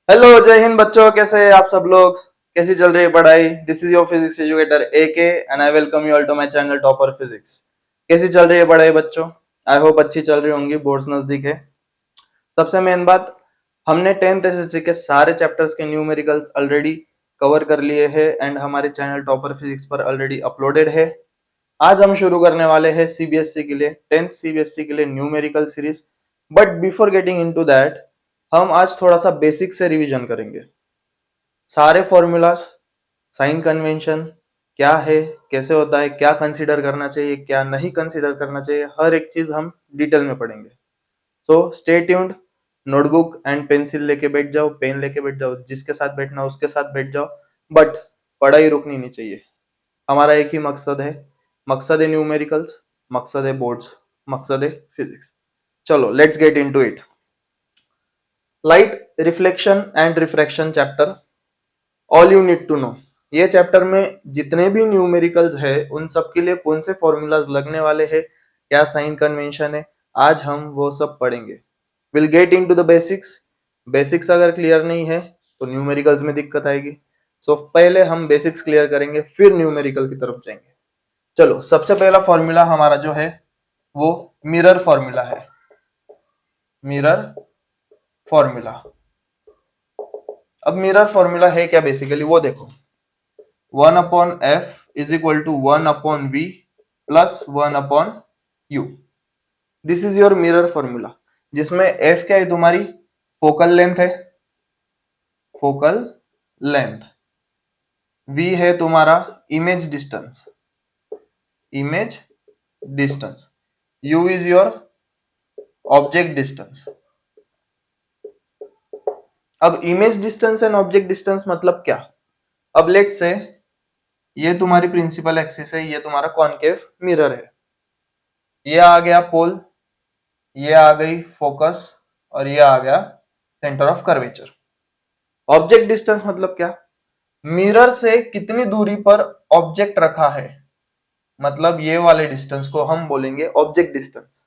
Hello, जय हिंद बच्चों। कैसे हैं आप सब लोग? कैसी चल रही है पढ़ाई? This is your physics educator AK and I welcome you all to my channel Topper Physics. कैसी चल रही है पढ़ाई बच्चों? आई होप अच्छी चल रही होंगी, बोर्ड्स नजदीक है। सबसे मेन बात, हमने 10th SSC के सारे चैप्टर्स के न्यूमेरिकल्स ऑलरेडी कवर कर लिए हैं एंड हमारे चैनल टॉपर फिजिक्स पर ऑलरेडी अपलोडेड है। आज हम शुरू करने वाले हैं CBSE के लिए 10th CBSE के लिए numerical series. But before getting into that, हम आज थोड़ा सा बेसिक से रिवीजन करेंगे। सारे फॉर्मूलाज, साइन कन्वेंशन क्या है, कैसे होता है, क्या कंसीडर करना चाहिए, क्या नहीं कंसीडर करना चाहिए, हर एक चीज हम डिटेल में पढ़ेंगे। So stay tuned. Notebook and pencil लेके बैठ जाओ, पेन लेके बैठ जाओ, जिसके साथ बैठना उसके साथ बैठ जाओ। बट पढ़ाई रुकनी नहीं चाहिए। हमारा एक ही मकसद है, मकसद है न्यूमेरिकल्स, मकसद है बोर्ड्स, मकसद है फिजिक्स। चलो let's get into it. Light reflection and refraction chapter, all you need to know. ये चैप्टर में जितने भी न्यूमेरिकल्स है उन सब के लिए कौन से फॉर्मूलाज लगने वाले हैं, क्या साइन कन्वेंशन है, आज हम वो सब पढ़ेंगे। Will get into the basics. Basics अगर क्लियर नहीं है तो न्यूमेरिकल्स में दिक्कत आएगी। सो पहले हम बेसिक्स क्लियर करेंगे, फिर न्यूमेरिकल की तरफ जाएंगे। चलो, सबसे पहला फॉर्मूला हमारा जो है वो मिरर फॉर्मूला है। Mirror formula. अब मिरर फॉर्मूला है क्या बेसिकली वो देखो। 1/f is equal to 1/v plus 1/u। This is your mirror formula, जिसमें f क्या है तुम्हारी फोकल लेंथ है, फोकल लेंथ। v है तुम्हारा image distance, image distance. u is your object distance. अब image distance and object distance मतलब क्या? अब लेट से ये तुम्हारी प्रिंसिपल एक्सिस है, ये तुम्हारा कॉनकेव मिरर है, ये आ गया पोल, ये आ गई फोकस, और ये आ गया centre of curvature. Object distance मतलब क्या? मिरर से कितनी दूरी पर ऑब्जेक्ट रखा है, मतलब ये वाले डिस्टेंस को हम बोलेंगे object distance.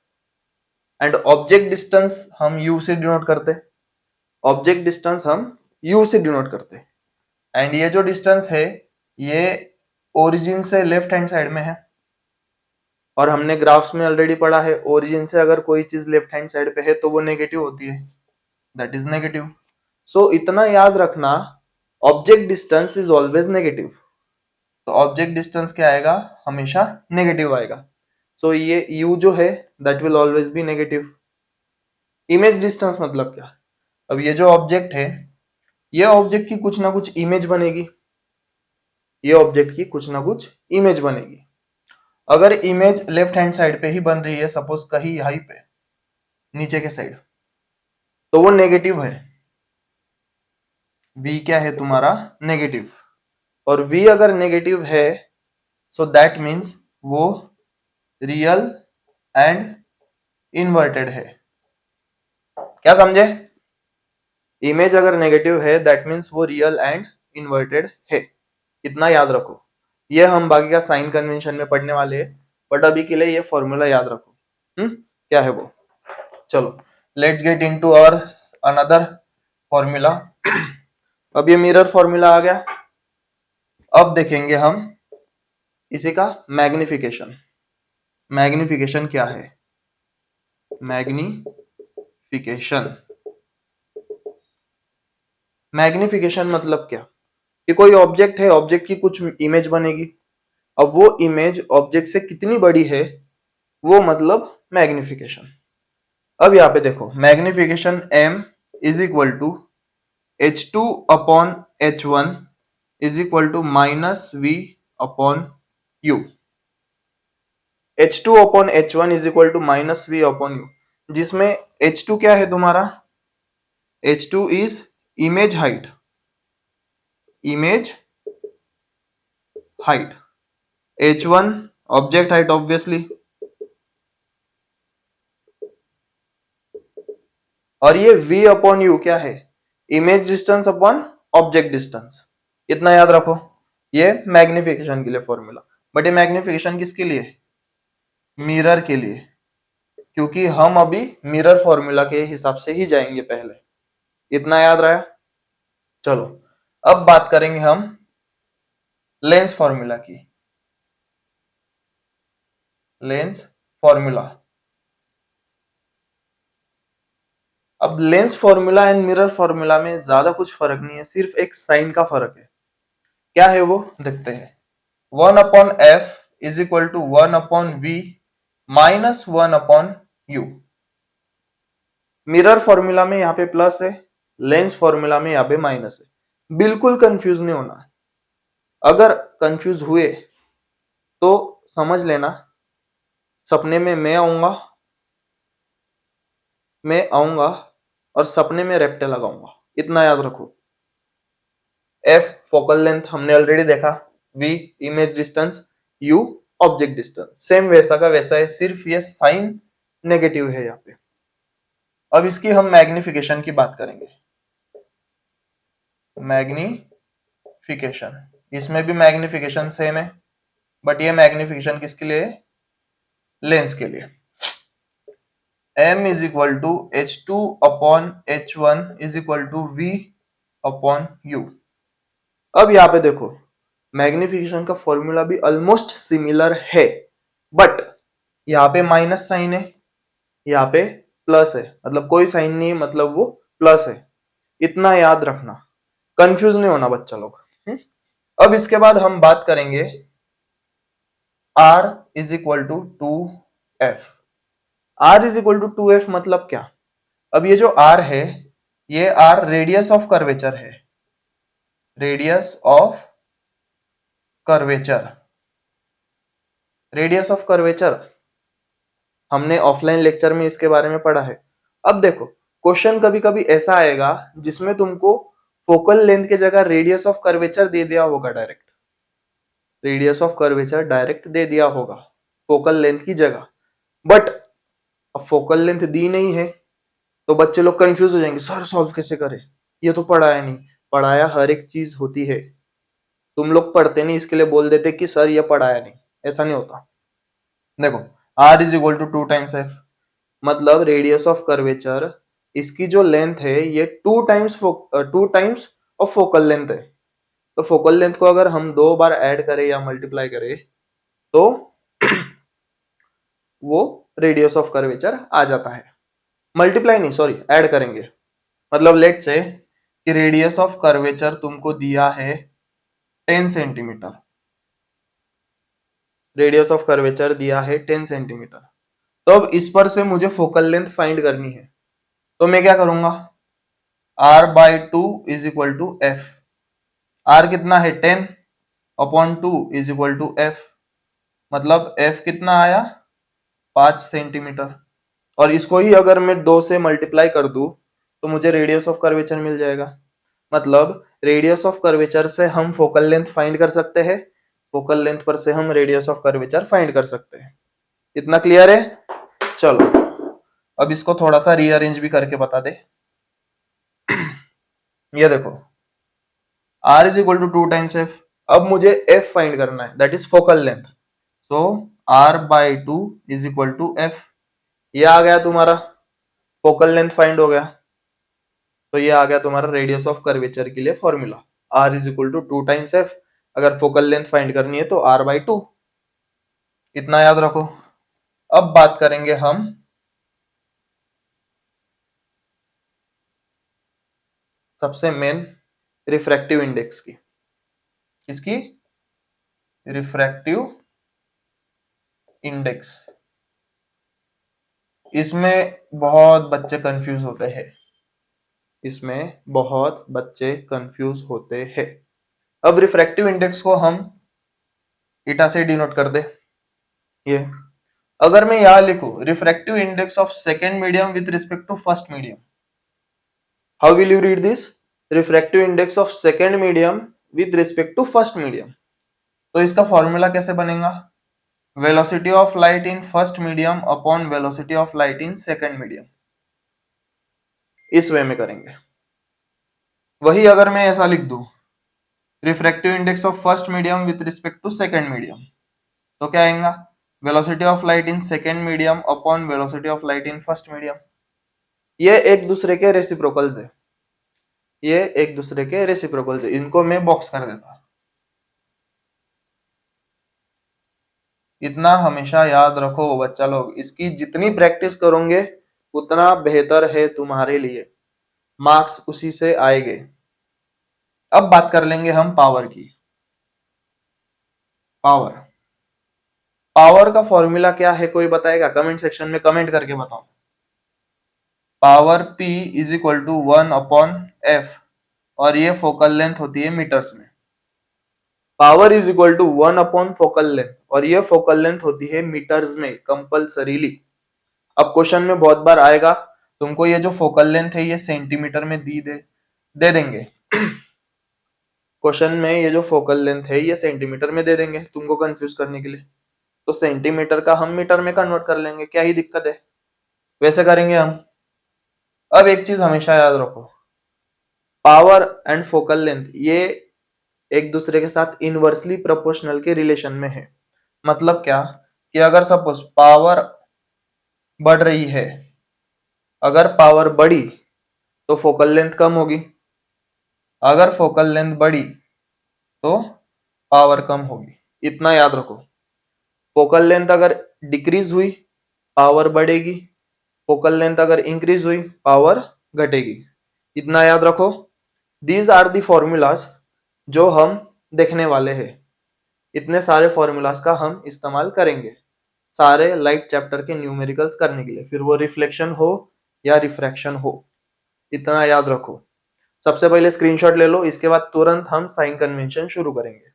And object distance हम u से डिनोट करते, ऑब्जेक्ट डिस्टेंस हम u से डिनोट करते। एंड ये जो डिस्टेंस है ये ओरिजिन से लेफ्ट हैंड साइड में है, और हमने ग्राफ्स में ऑलरेडी पढ़ा है ओरिजिन से अगर कोई चीज लेफ्ट हैंड साइड पे है तो वो नेगेटिव होती है, दैट इज नेगेटिव। सो इतना याद रखना, object distance is always negative. तो ऑब्जेक्ट डिस्टेंस क्या आएगा? हमेशा नेगेटिव आएगा। सो ये u जो है that will always be negative. Image distance मतलब क्या? अब ये जो ऑब्जेक्ट है, ये ऑब्जेक्ट की कुछ ना कुछ इमेज बनेगी, ये ऑब्जेक्ट की कुछ ना कुछ इमेज बनेगी। अगर इमेज लेफ्ट हैंड साइड पे ही बन रही है, सपोज कहीं यहीं पे नीचे के साइड, तो वो नेगेटिव है। v क्या है तुम्हारा? नेगेटिव। और v अगर नेगेटिव है सो दैट मीन्स वो रियल एंड इन्वर्टेड है। क्या समझे? इमेज अगर नेगेटिव है दैट मीन्स वो रियल एंड इन्वर्टेड है। इतना याद रखो। ये हम बाकी का साइन कन्वेंशन में पढ़ने वाले हैं, बट अभी के लिए ये फॉर्मूला याद रखो। क्या है वो? चलो let's get into our another formula. अब ये मिरर फॉर्मूला आ गया। अब देखेंगे हम इसी का मैग्निफिकेशन। मैग्निफिकेशन क्या है? मैग्निफिकेशन, मैग्निफिकेशन मतलब क्या? कि कोई ऑब्जेक्ट है, ऑब्जेक्ट की कुछ इमेज बनेगी। अब वो इमेज ऑब्जेक्ट से कितनी बड़ी है वो मतलब मैग्निफिकेशन। अब यहाँ पे देखो, magnification m is equal to h2/h1 is equal to -v upon u। h2/h1 is equal to -v upon u, जिसमें h2 क्या है तुम्हारा? h2 is image height, image height. h1 object height obviously, और ये v अपॉन u क्या है? Image distance upon object distance. इतना याद रखो, ये मैग्निफिकेशन के लिए फॉर्मूला। बट ये मैग्निफिकेशन किसके लिए? मिरर के लिए, क्योंकि हम अभी मिरर फॉर्मूला के हिसाब से ही जाएंगे पहले। इतना याद रहा? चलो अब बात करेंगे हम लेंस फॉर्मूला की। लेंस फॉर्मूला, अब lens formula and mirror formula में ज्यादा कुछ फर्क नहीं है, सिर्फ एक साइन का फर्क है। क्या है वो देखते हैं। 1/f is equal to 1/v minus 1/u। Mirror formula में यहाँ पे प्लस है, लेंस फॉर्मूला में यहाँ पे माइनस है। बिल्कुल कंफ्यूज नहीं होना। अगर कंफ्यूज हुए तो समझ लेना सपने में मैं आऊंगा और सपने में रेप्टे लगाऊंगा, इतना याद रखो। एफ फोकल लेंथ हमने ऑलरेडी देखा, V image distance, U object distance. Same वैसा का वैसा है, सिर्फ ये साइन नेगेटिव है यहाँ पे। अब इसकी हम मैग्निफिकेशन की बात करेंगे। मैग्निफिकेशन, इसमें भी मैग्निफिकेशन सेम है, बट ये मैग्निफिकेशन किसके लिए है? लेंस के लिए। m is equal to h2 upon h1 is equal to v upon u। अब यहाँ पे देखो मैग्निफिकेशन का फॉर्मूला भी ऑलमोस्ट सिमिलर है, बट यहाँ पे माइनस साइन है, यहाँ पे प्लस है, मतलब कोई साइन नहीं है, मतलब वो प्लस है। इतना याद रखना, कंफ्यूज नहीं होना बच्चा लोग। अब इसके बाद हम बात करेंगे r is equal to 2f। r is equal to 2f मतलब क्या? अब ये जो r है, ये r रेडियस ऑफ कर्वेचर है, radius of curvature. Radius of curvature हमने ऑफलाइन लेक्चर में इसके बारे में पढ़ा है। अब देखो क्वेश्चन कभी कभी ऐसा आएगा जिसमें तुमको फोकल लेंथ की जगह रेडियस ऑफ कर्वेचर दे दिया होगा, direct radius of curvature direct दे दिया होगा फोकल लेंथ की जगह, बट अब फोकल लेंथ दी नहीं है तो बच्चे लोग कंफ्यूज हो जाएंगे, सर सॉल्व कैसे करें, ये तो पढ़ाया नहीं। पढ़ाया हर एक चीज होती है, तुम लोग पढ़ते नहीं इसके लिए बोल देते कि सर ये पढ़ाया नहीं, ऐसा नहीं होता। देखो r is equal to 2 times f, मतलब रेडियस ऑफ कर्वेचर इसकी जो लेंथ है ये 2 टाइम्स ऑफ फोकल लेंथ है। तो फोकल लेंथ को अगर हम 2 बार ऐड करें या मल्टीप्लाई करें तो वो रेडियस ऑफ कर्वेचर आ जाता है। मल्टीप्लाई नहीं, सॉरी, ऐड करेंगे। मतलब लेट से कि रेडियस ऑफ कर्वेचर तुमको दिया है 10 सेंटीमीटर, रेडियस ऑफ कर्वेचर दिया है 10 सेंटीमीटर। तो अब इस पर से मुझे फोकल लेंथ फाइंड करनी है, तो मैं क्या करूंगा, r/2 is equal to f। r कितना है 10 upon 2 is equal to f, मतलब f कितना आया 5 सेंटीमीटर। और इसको ही अगर मैं 2 से मल्टीप्लाई कर दूं तो मुझे रेडियस ऑफ कर्वेचर मिल जाएगा। मतलब रेडियस ऑफ कर्वेचर से हम फोकल लेंथ फाइंड कर सकते हैं, फोकल लेंथ पर से हम रेडियस ऑफ कर्वेचर फाइंड कर सकते हैं। इतना क्लियर है? चलो अब इसको थोड़ा सा रीअरेंज भी करके बता दे। ये देखो r is equal to 2 times f। अब मुझे f फाइंड करना है, that is focal length. So r/2 is equal to f। ये आ गया तुम्हारा फोकल लेंथ फाइंड हो गया। तो ये आ गया तुम्हारा रेडियस ऑफ कर्वेचर के लिए formula, r is equal to 2 times f। अगर फोकल लेंथ फाइंड करनी है तो r/2, इतना याद रखो। अब बात करेंगे हम सबसे मेन रिफ्रैक्टिव इंडेक्स की। किसकी? Refractive index. इसमें बहुत बच्चे कंफ्यूज होते हैं, इसमें बहुत बच्चे कंफ्यूज होते हैं। अब रिफ्रैक्टिव इंडेक्स को हम ईटा से डिनोट कर दे। ये अगर मैं यहां लिखूं refractive index of second medium with respect to first medium, how will you read this? Refractive index of second medium with respect to first medium. तो इसका फॉर्मूला कैसे बनेगा? Velocity of light in first medium upon velocity of light in second medium. इस way में करेंगे। वही अगर मैं ऐसा लिख दूं refractive index of first medium with respect to second medium, तो क्या आएगा? Velocity of light in second medium upon velocity of light in first medium. ये एक दूसरे के रेसिप्रोकल्स है, ये एक दूसरे के रेसिप्रोकल है। इनको मैं बॉक्स कर देता। इतना हमेशा याद रखो बच्चा लोग, इसकी जितनी प्रैक्टिस करोगे उतना बेहतर है तुम्हारे लिए, मार्क्स उसी से आएंगे। अब बात कर लेंगे हम पावर की। पावर, पावर का फॉर्मूला क्या है कोई बताएगा? कमेंट सेक्शन में कमेंट करके बताओ। Power P is equal to 1/f, और ये फोकल लेंथ होती है मीटर्स में। Power is equal to 1 focal length, और ये फोकल लेंथ होती है मीटर्स में कंपल्सरीली। अब क्वेश्चन में बहुत बार आएगा, तुमको ये जो फोकल लेंथ है ये सेंटीमीटर में दे देंगे। क्वेश्चन में ये जो फोकल लेंथ है ये सेंटीमीटर में दे देंगे तुमको कंफ्यूज करने के लिए, तो सेंटीमीटर का हम मीटर में कन्वर्ट कर लेंगे, क्या ही दिक्कत है, वैसे करेंगे हम। अब एक चीज हमेशा याद रखो, पावर एंड फोकल लेंथ ये एक दूसरे के साथ इनवर्सली प्रोपोर्शनल के रिलेशन में है। मतलब क्या कि अगर सपोज पावर बढ़ रही है, अगर पावर बढ़ी तो फोकल लेंथ कम होगी, अगर फोकल लेंथ बढ़ी तो पावर कम होगी। इतना याद रखो, फोकल लेंथ अगर डिक्रीज हुई पावर बढ़ेगी, फोकल लेंथ अगर इंक्रीज हुई पावर घटेगी। इतना याद रखो। दीज आर दी फॉर्मूलाज जो हम देखने वाले हैं। इतने सारे फॉर्मूलाज का हम इस्तेमाल करेंगे सारे लाइट चैप्टर के न्यूमेरिकल्स करने के लिए, फिर वो रिफ्लेक्शन हो या रिफ्रैक्शन हो। इतना याद रखो। सबसे पहले स्क्रीनशॉट ले लो, इसके बाद तुरंत हम साइन कन्वेंशन शुरू करेंगे।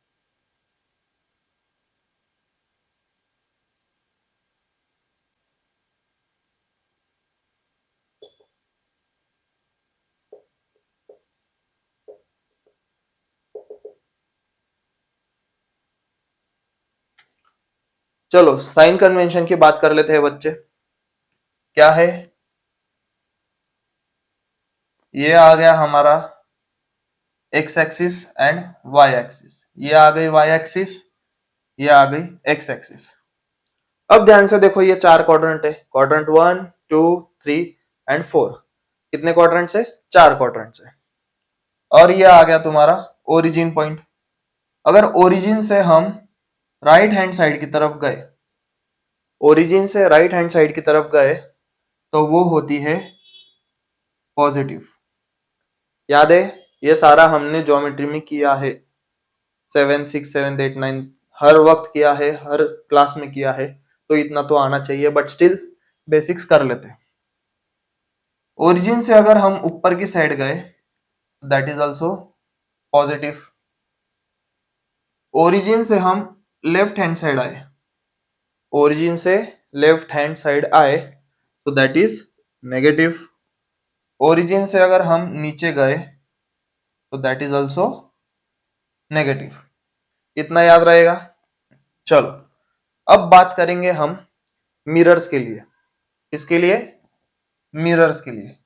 चलो साइन कन्वेंशन की बात कर लेते हैं बच्चे। क्या है? ये आ गया हमारा X axis and Y axis, ये आ गई वाई एक्सिस, ये आ गई एक्स एक्सिस। अब ध्यान से देखो, ये 4 क्वाड्रेंट है, क्वाड्रेंट 1 2 3 एंड 4। कितने क्वाड्रेंट से? 4 क्वाड्रेंट से। और ये आ गया तुम्हारा ओरिजिन पॉइंट। अगर ओरिजिन से हम राइट हैंड साइड की तरफ गए, ओरिजिन से राइट हैंड साइड की तरफ गए तो वो होती है पॉजिटिव। याद है ये सारा हमने ज्योमेट्री में किया है, 7 6 7 8 9 हर वक्त किया है, हर क्लास में किया है, तो इतना तो आना चाहिए, बट स्टिल बेसिक्स कर लेते हैं। ओरिजिन से अगर हम ऊपर की साइड गए that is also positive. Origin से हम लेफ्ट हैंड साइड आए, ओरिजिन से लेफ्ट हैंड साइड आए तो दैट इज नेगेटिव। ओरिजिन से अगर हम नीचे गए तो दैट इज ऑल्सो नेगेटिव। इतना याद रहेगा। चलो अब बात करेंगे हम मिरर्स के लिए। किसके लिए? मिरर्स के लिए।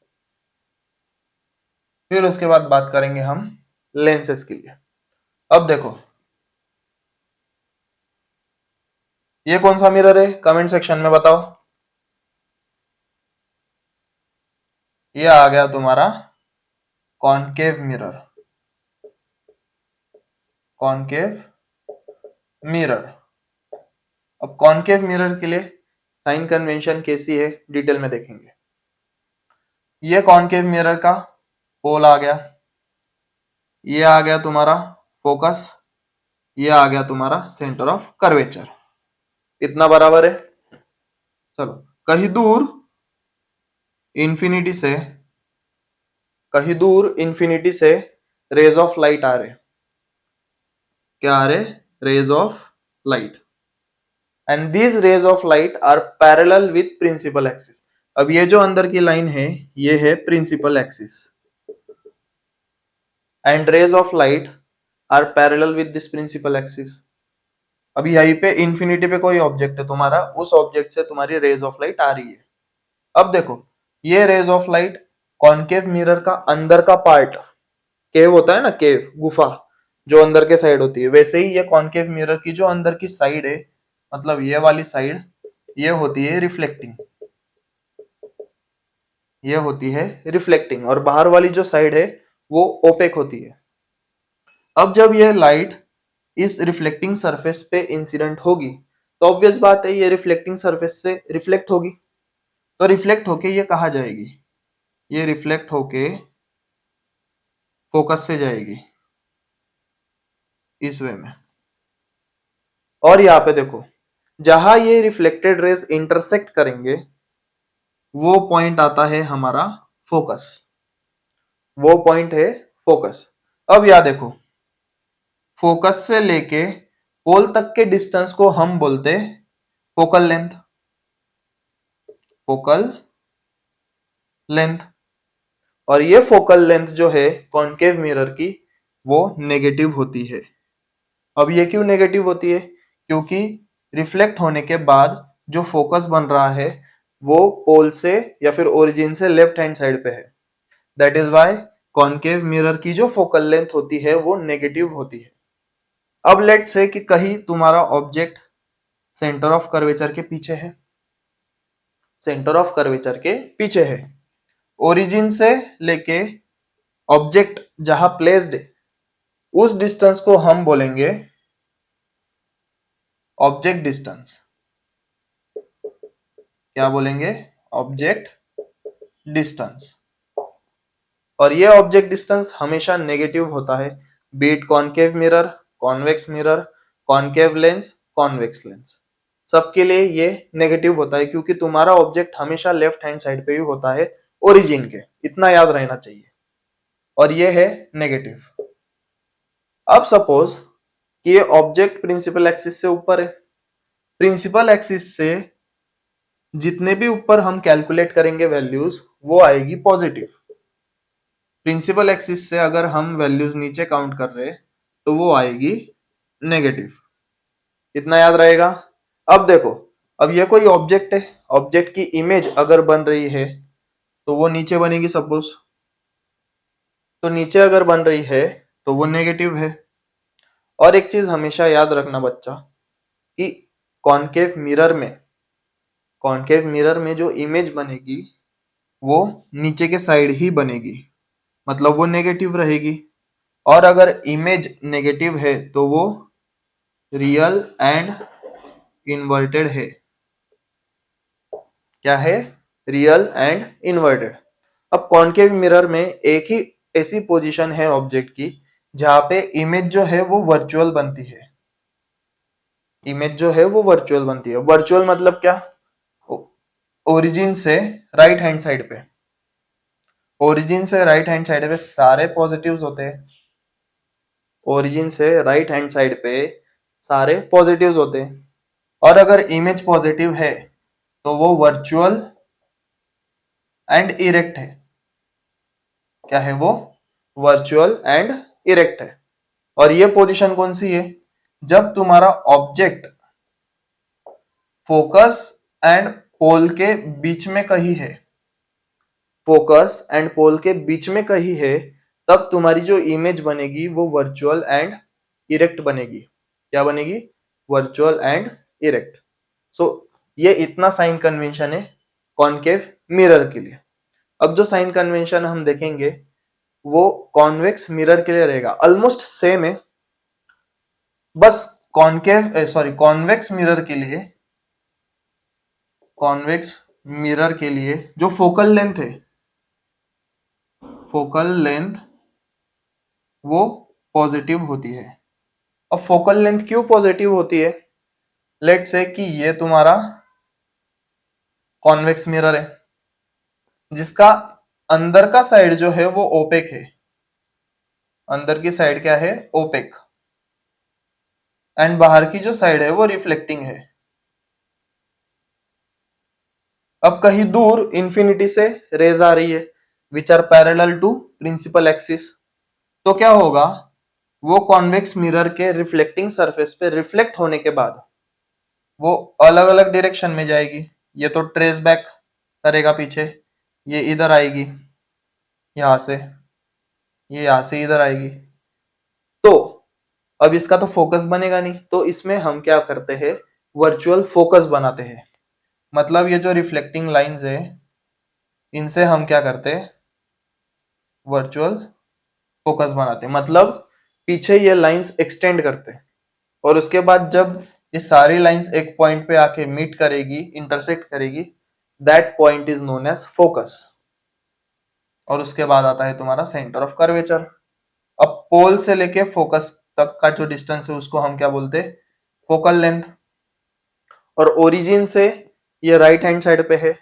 फिर उसके बाद बात करेंगे हम लेंसेस के लिए। अब देखो ये कौन सा मिरर है, कमेंट सेक्शन में बताओ। ये आ गया तुम्हारा कॉनकेव मिरर, कॉनकेव मिरर। अब कॉनकेव मिरर के लिए साइन कन्वेंशन कैसी है डिटेल में देखेंगे। ये कॉनकेव मिरर का पोल आ गया, ये आ गया तुम्हारा फोकस, ये आ गया तुम्हारा सेंटर ऑफ कर्वेचर। इतना बराबर है। चलो कहीं दूर इंफिनिटी से, कहीं दूर इंफिनिटी से रेज ऑफ लाइट आ रहे। क्या आ रहे? Rays of light, and these rays of light are parallel with principal axis. अब ये जो अंदर की लाइन है ये है principal axis, and rays of light are parallel with this principal axis. अब यहीं पे इंफिनिटी पे कोई ऑब्जेक्ट है तुम्हारा, उस ऑब्जेक्ट से तुम्हारी रेज ऑफ लाइट आ रही है। अब देखो ये rays of light concave mirror का अंदर का पार्ट, केव होता है ना, केव गुफा जो अंदर के साइड होती है, वैसे ही ये कॉनकेव मिरर की जो अंदर की साइड है, मतलब ये वाली साइड, ये होती है रिफ्लेक्टिंग, ये होती है रिफ्लेक्टिंग, और बाहर वाली जो साइड है वो ओपेक होती है। अब जब ये लाइट इस रिफ्लेक्टिंग सरफेस पे इंसिडेंट होगी तो ऑब्वियस बात है ये रिफ्लेक्टिंग सरफेस से रिफ्लेक्ट होगी, तो रिफ्लेक्ट होके ये कहाँ जाएगी, ये रिफ्लेक्ट होके फोकस से जाएगी इस वे में। और यहाँ पे देखो जहां ये रिफ्लेक्टेड रेज इंटरसेक्ट करेंगे वो पॉइंट आता है हमारा फोकस, वो पॉइंट है फोकस। अब यह देखो फोकस से लेके पोल तक के डिस्टेंस को हम बोलते फोकल लेंथ, फोकल लेंथ। और ये फोकल लेंथ जो है कॉनकेव मिरर की वो नेगेटिव होती है। अब ये क्यों नेगेटिव होती है, क्योंकि रिफ्लेक्ट होने के बाद जो फोकस बन रहा है वो पोल से या फिर ओरिजिन से लेफ्ट हैंड साइड पे है। That is why concave mirror की जो फोकल लेंथ होती है वो नेगेटिव होती है। अब लेट्स से कि कहीं तुम्हारा ऑब्जेक्ट सेंटर ऑफ कर्वेचर के पीछे है, सेंटर ऑफ कर्वेचर के पीछे है, ओरिजिन से लेके ऑब्जेक्ट जहां प्लेस्ड है उस डिस्टेंस को हम बोलेंगे ऑब्जेक्ट डिस्टेंस। क्या बोलेंगे, ऑब्जेक्ट डिस्टेंस। और ये ऑब्जेक्ट डिस्टेंस हमेशा नेगेटिव होता है, be it concave mirror, convex mirror, concave lens, convex lens, सबके लिए ये नेगेटिव होता है क्योंकि तुम्हारा ऑब्जेक्ट हमेशा लेफ्ट हैंड साइड पे ही होता है ओरिजिन के, इतना याद रहना चाहिए। और ये है नेगेटिव। अब सपोज कि ये ऑब्जेक्ट प्रिंसिपल एक्सिस से ऊपर है, प्रिंसिपल एक्सिस से जितने भी ऊपर हम कैलकुलेट करेंगे वैल्यूज वो आएगी पॉजिटिव। प्रिंसिपल एक्सिस से अगर हम वैल्यूज नीचे काउंट कर रहे तो वो आएगी नेगेटिव, इतना याद रहेगा। अब देखो अब ये कोई ऑब्जेक्ट है, ऑब्जेक्ट की इमेज अगर बन रही है तो वो नीचे बनेगी सपोज, तो नीचे अगर बन रही है तो वो नेगेटिव है। और एक चीज हमेशा याद रखना बच्चा कि कॉनकेव मिरर में, कॉनकेव मिरर में जो इमेज बनेगी वो नीचे के साइड ही बनेगी, मतलब वो नेगेटिव रहेगी। और अगर इमेज नेगेटिव है तो वो रियल एंड इन्वर्टेड है। क्या है, रियल एंड इन्वर्टेड। अब कॉनकेव मिरर में एक ही ऐसी पोजीशन है ऑब्जेक्ट की जहां पे इमेज जो है वो वर्चुअल बनती है, इमेज जो है वो वर्चुअल बनती है। वर्चुअल मतलब क्या, ओरिजिन से राइट हैंड साइड पे, ओरिजिन से राइट हैंड साइड पे सारे पॉजिटिव्स होते हैं, ओरिजिन से राइट हैंड साइड पे सारे पॉजिटिव्स होते हैं। और अगर इमेज पॉजिटिव है तो वो वर्चुअल एंड इरेक्ट है। क्या है वो, वर्चुअल एंड इरेक्ट है। और ये पोजीशन कौन सी है, जब तुम्हारा ऑब्जेक्ट फोकस एंड पोल के बीच में कहीं है, फोकस एंड पोल के बीच में कहीं है, तब तुम्हारी जो इमेज बनेगी वो वर्चुअल एंड इरेक्ट बनेगी। क्या बनेगी, वर्चुअल एंड इरेक्ट। सो ये इतना साइन कन्वेंशन है कॉनकेव मिरर के लिए। अब जो साइन कन्वेंशन हम देखेंगे वो कॉन्वेक्स मिरर के लिए रहेगा, ऑलमोस्ट सेम है। बस कॉन्वेक्स मिरर के लिए, कॉन्वेक्स मिरर के लिए जो फोकल लेंथ है, फोकल लेंथ वो पॉजिटिव होती है। अब फोकल लेंथ क्यों पॉजिटिव होती है, लेट्स से कि ये तुम्हारा कॉन्वेक्स मिरर है जिसका अंदर का साइड जो है वो ओपेक है, अंदर की साइड क्या है, ओपेक, एंड बाहर की जो साइड है वो रिफ्लेक्टिंग है। अब कहीं दूर इंफिनिटी से रेज आ रही है which are parallel to principal axis, तो क्या होगा, वो कॉन्वेक्स मिरर के रिफ्लेक्टिंग सरफेस पे रिफ्लेक्ट होने के बाद वो अलग अलग डायरेक्शन में जाएगी। ये तो ट्रेस बैक करेगा पीछे, ये इधर आएगी यहां से, ये यहां से इधर आएगी। तो अब इसका तो फोकस बनेगा नहीं, तो इसमें हम क्या करते हैं, वर्चुअल फोकस बनाते हैं। मतलब ये जो रिफ्लेक्टिंग लाइंस है इनसे हम क्या करते हैं, वर्चुअल फोकस बनाते हैं, मतलब पीछे ये लाइंस एक्सटेंड करते हैं और उसके बाद जब ये सारी लाइंस एक पॉइंट पे आके मीट करेगी, इंटरसेक्ट करेगी, that point is known as focus. और उसके बाद आता है तुम्हारा सेंटर ऑफ कर्वेचर। अब पोल से लेके फोकस तक का जो डिस्टेंस है उसको हम क्या बोलते हैं, फोकल लेंथ। और ओरिजिन से ये राइट हैंड साइड पे है,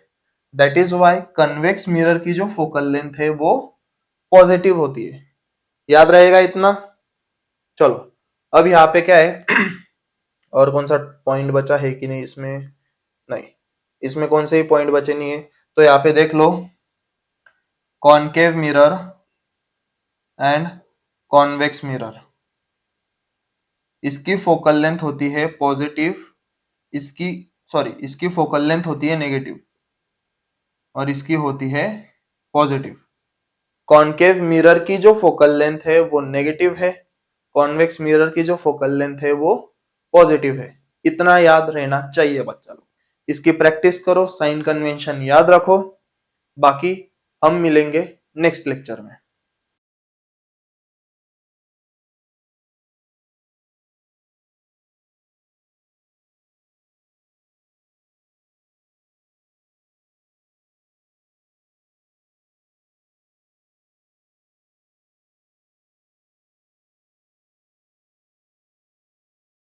that is why convex mirror की जो फोकल लेंथ है वो पॉजिटिव होती है। याद रहेगा इतना? चलो अब यहाँ पे क्या है और कौन सा पॉइंट बचा है कि नहीं इसमें? नहीं, इसमें कौन से ही पॉइंट बचे नहीं है। तो यहाँ पे देख लो, concave mirror and convex mirror, इसकी फोकल लेंथ होती है पॉजिटिव, इसकी इसकी फोकल लेंथ होती है नेगेटिव और इसकी होती है पॉजिटिव। कॉनकेव मिरर की जो फोकल लेंथ है वो नेगेटिव है, कॉन्वेक्स मिरर की जो फोकल लेंथ है वो पॉजिटिव है। इतना याद रहना चाहिए बच्चा लोग। इसकी प्रैक्टिस करो, साइन कन्वेंशन याद रखो। बाकी हम मिलेंगे नेक्स्ट लेक्चर में।